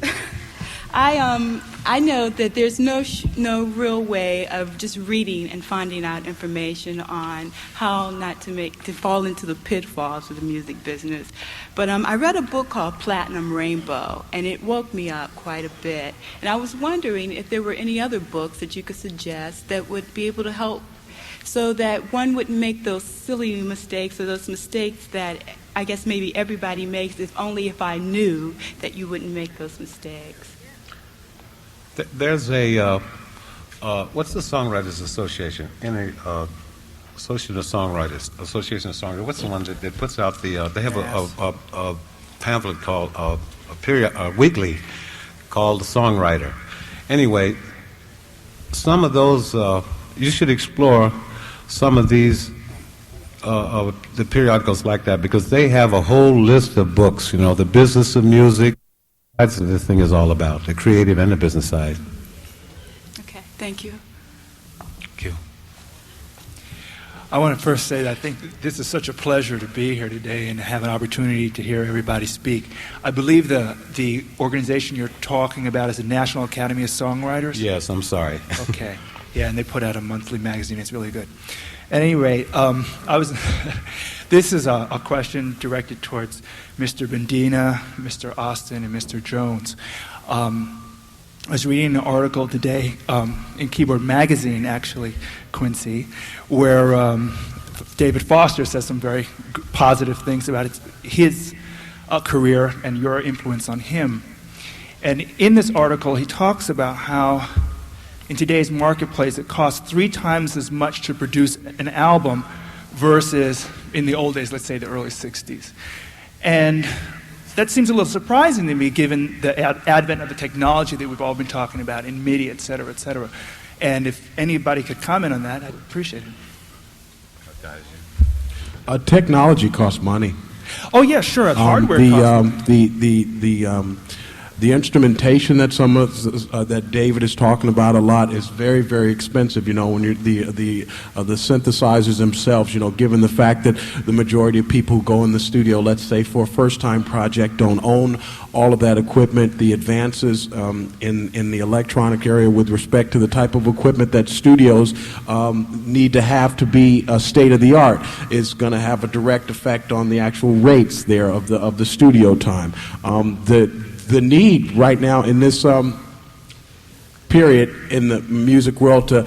I know that there's no real way of just reading and finding out information on how not to fall into the pitfalls of the music business. But I read a book called Platinum Rainbow, and it woke me up quite a bit. And I was wondering if there were any other books that you could suggest that would be able to help, so that one wouldn't make those silly mistakes, or those mistakes that I guess maybe everybody makes, if I knew that you wouldn't make those mistakes. There's a, what's the Songwriters Association? Association of Songwriters. What's the one that puts out they have a pamphlet called, a weekly called The Songwriter. Anyway, some of those, you should explore some of these, the periodicals like that, because they have a whole list of books, you know, the business of music. That's what this thing is all about, the creative and the business side. Okay, thank you. Thank you. I want to first say that I think this is such a pleasure to be here today and have an opportunity to hear everybody speak. I believe the organization you're talking about is the National Academy of Songwriters? Yes, I'm sorry. Okay. Yeah, and they put out a monthly magazine. It's really good. At any rate, this is a question directed towards Mr. Bendina, Mr. Austin, and Mr. Jones. I was reading an article today in Keyboard Magazine, actually, Quincy, where David Foster says some very positive things about his career and your influence on him. And in this article, he talks about how in today's marketplace, it costs 3 times as much to produce an album versus in the old days, let's say the early 60s. And that seems a little surprising to me, given the advent of the technology that we've all been talking about in media, et cetera, et cetera. And if anybody could comment on that, I'd appreciate it. Technology costs money. Oh yeah, sure. Hardware costs money. The instrumentation that that David is talking about a lot is very, very expensive. You know, when you're the synthesizers themselves. You know, given the fact that the majority of people who go in the studio, let's say for a first-time project, don't own all of that equipment. The advances in the electronic area with respect to the type of equipment that studios need to have to be state of the art is going to have a direct effect on the actual rates there of the studio time. The need right now in this period in the music world to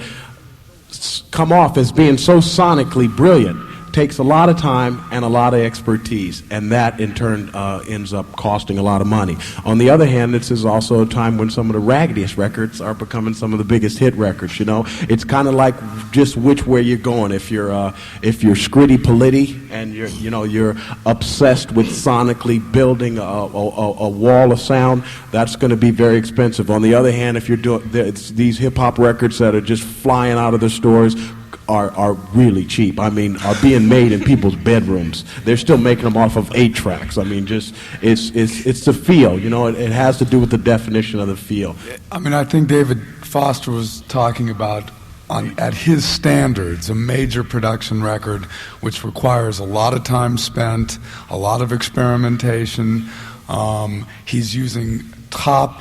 come off as being so sonically brilliant takes a lot of time and a lot of expertise, and that in turn ends up costing a lot of money. On the other hand, this is also a time when some of the raggediest records are becoming some of the biggest hit records. You know, it's kind of like just which way you're going. If you're scritty polity and you're obsessed with sonically building a wall of sound, that's going to be very expensive. On the other hand, if you're doing these hip hop records that are just flying out of the stores, are really cheap. I mean, are being made in people's bedrooms. They're still making them off of 8 tracks. I mean, just it's the feel. You know, it has to do with the definition of the feel. I mean, I think David Foster was talking about at his standards, a major production record, which requires a lot of time spent, a lot of experimentation. He's using top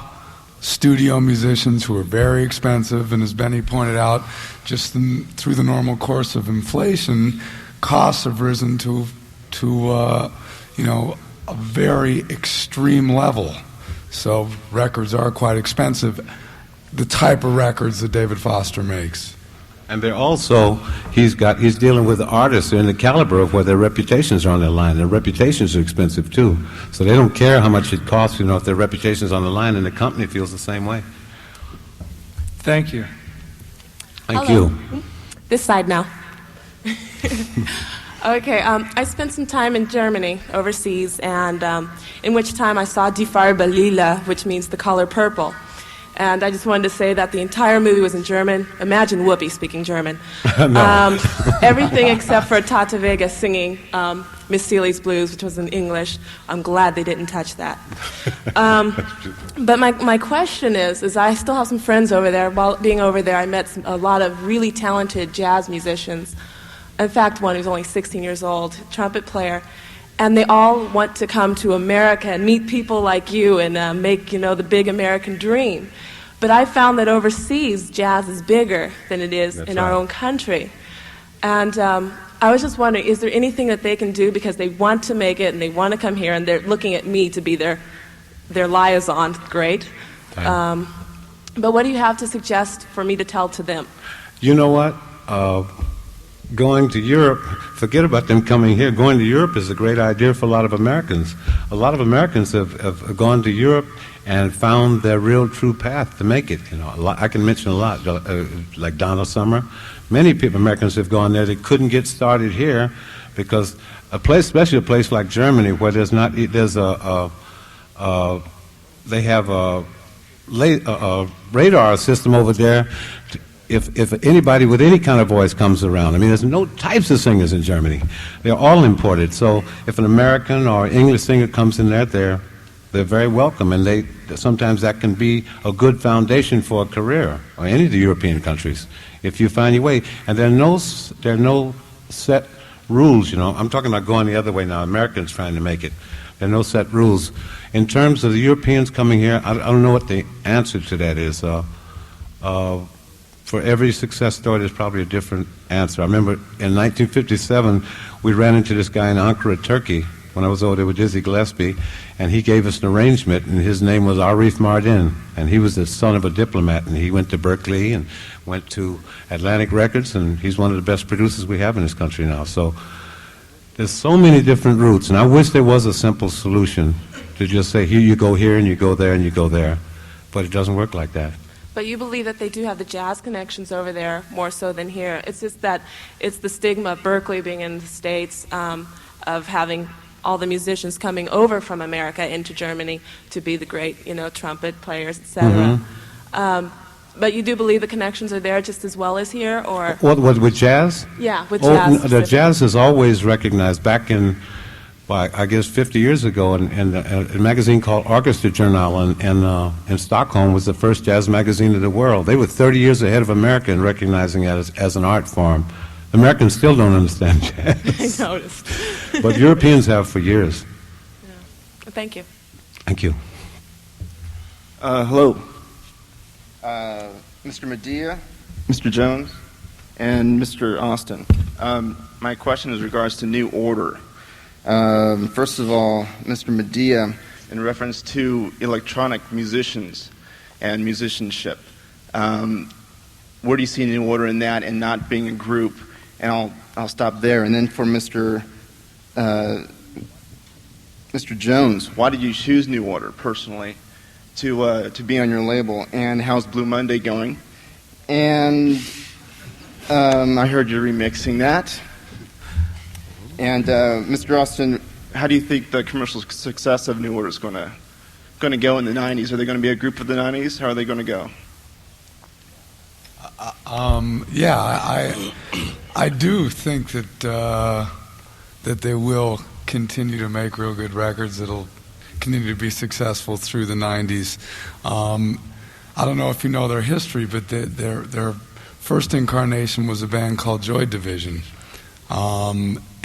studio musicians who are very expensive, and as Benny pointed out, just through the normal course of inflation, costs have risen to a very extreme level. So records are quite expensive, the type of records that David Foster makes. And they're also, he's dealing with artists in the caliber of where their reputations are on their line. Their reputations are expensive too. So they don't care how much it costs, you know, if their reputation's on the line, and the company feels the same way. Thank you. Thank Hello. you. This side now. Okay, I spent some time in Germany, overseas, and in which time I saw Die Farbe Lila, which means the color purple. And I just wanted to say that the entire movie was in German. Imagine Whoopi speaking German. No. Everything except for Tata Vega singing Miss Seeley's Blues, which was in English. I'm glad they didn't touch that. But my question is I still have some friends over there. While being over there, I met a lot of really talented jazz musicians. In fact, one who's only 16 years old, trumpet player. And they all want to come to America and meet people like you and make, the big American dream. But I found that overseas, jazz is bigger than it is in our own country. And I was just wondering, is there anything that they can do because they want to make it and they want to come here and they're looking at me to be their liaison? Great. But what do you have to suggest for me to tell to them? You know what? Going to Europe, forget about them coming here. Going to Europe is a great idea for a lot of Americans. A lot of Americans have gone to Europe and found their real true path to make it. I can mention a lot, like Donna Summer. Many Americans have gone there. They couldn't get started here because especially a place like Germany, where they have a radar system over there. If anybody with any kind of voice comes around, I mean, there's no types of singers in Germany. They're all imported. So if an American or English singer comes in there, they're very welcome, and sometimes that can be a good foundation for a career, or any of the European countries, if you find your way. And there are no set rules. I'm talking about going the other way now. Americans trying to make it. There are no set rules. In terms of the Europeans coming here, I don't know what the answer to that is. For every success story, there's probably a different answer. I remember in 1957, we ran into this guy in Ankara, Turkey, when I was over there with Dizzy Gillespie, and he gave us an arrangement, and his name was Arif Mardin, and he was the son of a diplomat, and he went to Berkeley and went to Atlantic Records, and he's one of the best producers we have in this country now. So there's so many different routes, and I wish there was a simple solution to just say, here you go here, and you go there, and you go there. But it doesn't work like that. But you believe that they do have the jazz connections over there more so than here. It's just that it's the stigma of Berkeley being in the States, of having all the musicians coming over from America into Germany to be the great, trumpet players, etc. But you do believe the connections are there just as well as here, or what with jazz? Yeah, with jazz. The jazz is always recognized. Back in well, I guess 50 years ago, and a magazine called Orchestra Journal in Stockholm was the first jazz magazine in the world. They were 30 years ahead of America in recognizing it as an art form. Americans still don't understand jazz. I noticed. But Europeans have for years. Yeah. Thank you. Thank you. Hello. Mr. Medea, Mr. Jones, and Mr. Austin. My question is in regards to New Order. First of all, Mr. Medea, in reference to electronic musicians and musicianship, where do you see New Order in that and not being a group? And I'll stop there. And then for Mr. Jones, why did you choose New Order personally to be on your label? And how's Blue Monday going? And I heard you're remixing that. And Mr. Austin, how do you think the commercial success of New Order is going to go in the 90s? Are they going to be a group of the 90s? How are they going to go? I do think that they will continue to make real good records that'll continue to be successful through the 90s. I don't know if you know their history, but their first incarnation was a band called Joy Division.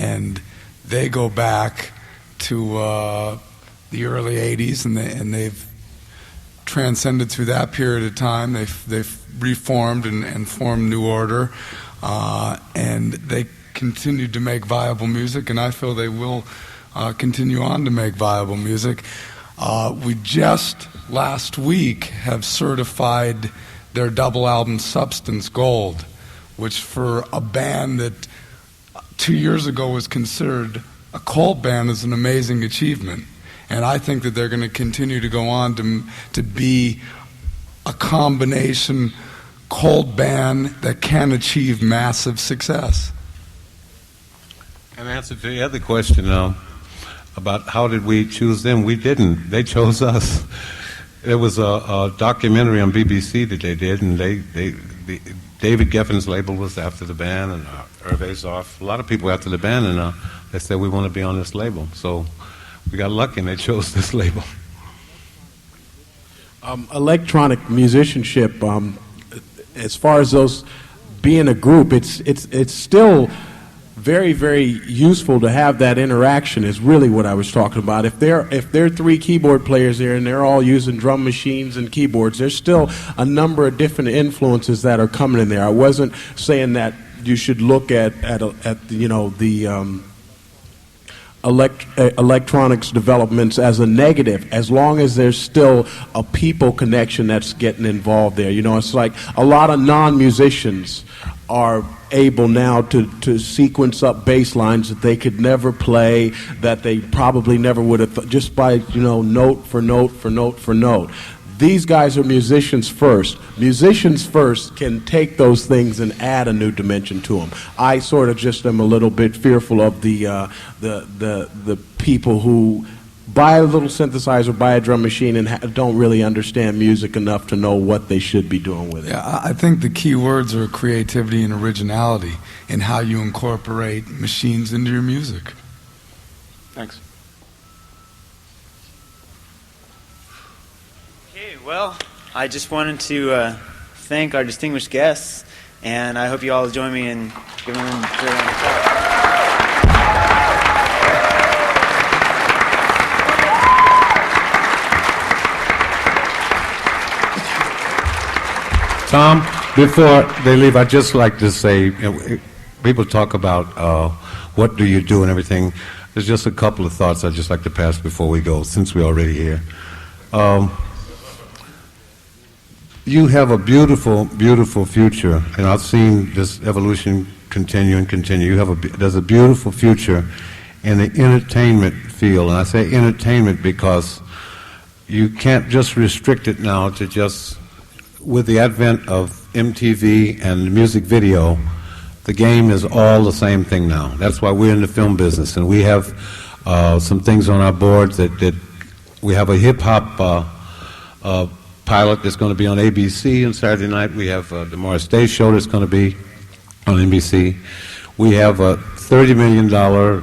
And they go back to the early 80s, and they've transcended through that period of time. They've reformed and formed New Order, and they continued to make viable music, and I feel they will continue on to make viable music. We just last week have certified their double album Substance Gold, which for a band that 2 years ago was considered a cult band is an amazing achievement. And I think that they're going to continue to go on to be a combination cult band that can achieve massive success. In answer to the other question about how did we choose them, we didn't. They chose us. There was a documentary on BBC that they did, and David Geffen's label was after the band, and Hervé Zoff, a lot of people after the band, and they said, we want to be on this label. So we got lucky, and they chose this label. Electronic musicianship, as far as those being a group, it's still very, very useful to have that interaction is really what I was talking about. If there are three keyboard players there and they're all using drum machines and keyboards, there's still a number of different influences that are coming in there. I wasn't saying that you should look at the electronics developments as a negative, as long as there's still a people connection that's getting involved there. You know, it's like a lot of non-musicians are able now to sequence up bass lines that they could never play, that they probably never would have, just by, note for note for note for note. These guys are musicians first. Musicians first can take those things and add a new dimension to them. I sort of just am a little bit fearful of the people who buy a little synthesizer, buy a drum machine, and don't really understand music enough to know what they should be doing with it. Yeah, I think the key words are creativity and originality in how you incorporate machines into your music. Thanks. Okay, well, I just wanted to thank our distinguished guests, and I hope you all join me in giving them a great round of applause. Tom, before they leave, I'd just like to say, people talk about what do you do and everything. There's just a couple of thoughts I'd just like to pass before we go, since we're already here. You have a beautiful, beautiful future, and I've seen this evolution continue and continue. There's a beautiful future in the entertainment field, and I say entertainment because you can't just restrict it now to just, with the advent of MTV and music video, the game is all the same thing now. That's why we're in the film business, and we have some things on our board that we have a hip-hop pilot that's going to be on ABC on Saturday night. We have the Morris Day show that's going to be on NBC. We have a $30 million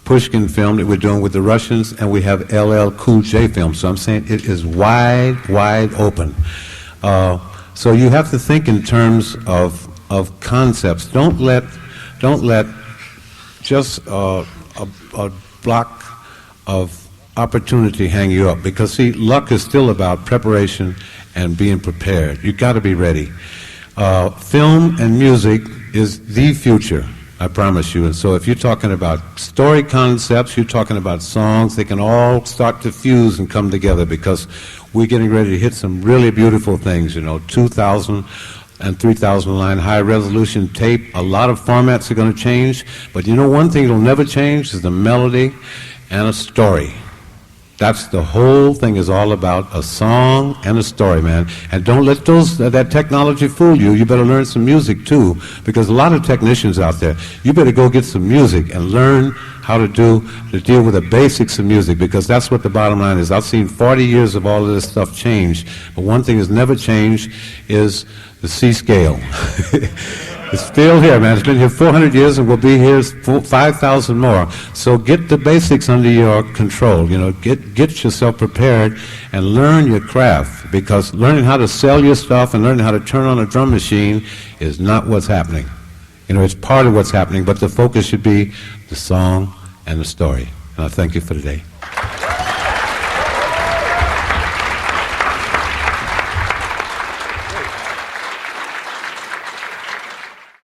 Pushkin film that we're doing with the Russians, and we have LL Cool J film. So I'm saying it is wide, wide open. So you have to think in terms of concepts. Don't let just a block of opportunity hang you up, because see, luck is still about preparation and being prepared. You got to be ready. Film and music is the future, I promise you. And so if you're talking about story concepts, you're talking about songs, they can all start to fuse and come together, because we're getting ready to hit some really beautiful things, 2,000 and 3,000 line high resolution tape. A lot of formats are going to change, but one thing that'll never change is the melody and a story. That's the whole thing is all about, a song and a story, man. And don't let that technology fool you. You better learn some music too, because a lot of technicians out there, you better go get some music and learn how to deal with the basics of music, because that's what the bottom line is. I've seen 40 years of all of this stuff change, but one thing has never changed is the C scale. It's still here, man. It's been here 400 years and will be here 5,000 more. So get the basics under your control. Get yourself prepared and learn your craft, because learning how to sell your stuff and learning how to turn on a drum machine is not what's happening. It's part of what's happening, but the focus should be the song and the story. And I thank you for today.